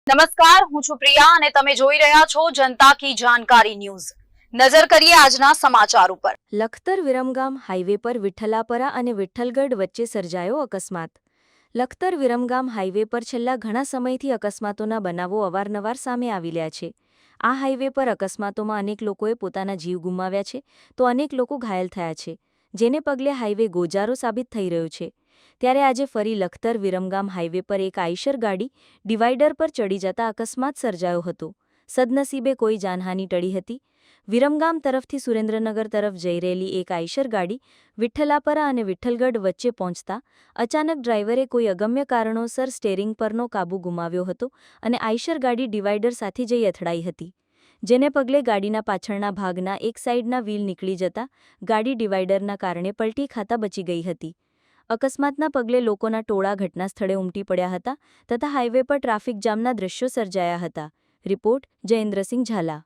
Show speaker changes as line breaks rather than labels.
નમસ્કાર, હું છું પ્રિયા અને તમે જોઈ રહ્યા છો જનતા કી જાણકારી ન્યૂઝ। નજર કરીએ આજના સમાચાર ઉપર।
લખતર વિરમગામ હાઈવે પર વિઠ્ઠલાપરા અને વિઠ્ઠલગઢ વચ્ચે સર્જાયો અકસ્માત। લખતર વિરમગામ હાઈવે પર છેલ્લા ઘણા સમયથી અકસ્માતોના બનાવો અવારનવાર સામે આવી રહ્યા છે। આ હાઈવે પર અકસ્માતોમાં અનેક લોકોએ પોતાના જીવ ગુમાવ્યા છે તો અનેક લોકો ઘાયલ થયા છે, જેને પગલે હાઈવે ગોજારો સાબિત થઈ રહ્યો છે। ત્યારે આજે ફરી લખતર વિરમગામ હાઈવે પર એક આઈશર ગાડી ડિવાઈડર પર ચડી જતા અકસ્માત સર્જાયો હતો। સદનસીબે કોઈ જાનહાનિ ટળી હતી। વિરમગામ તરફથી સુરેન્દ્રનગર તરફ જઈ રહેલી એક આઈશર ગાડી વિઠ્ઠલાપરા અને વિઠ્ઠલગઢ વચ્ચે પહોંચતા અચાનક ડ્રાઈવરે કોઈ અગમ્ય કારણોસર સ્ટેરિંગ પરનો કાબુ ગુમાવ્યો હતો અને આઈશર ગાડી ડિવાઈડર સાથે જઈ અથડાઈ હતી, જેને પગલે ગાડીના પાછળના ભાગના એક સાઈડના વ્હીલ નીકળી જતા ગાડી ડિવાઈડરના કારણે પલટી ખાતા બચી ગઈ હતી। અકસ્માતના પગલે લોકોના ટોળા ઘટના સ્થળે ઉમટી પડ્યા હતા તથા હાઈવે પર ટ્રાફિક જામના દ્રશ્યો સર્જાયા હતા। રિપોર્ટ જયેન્દ્રસિંહ ઝાલા।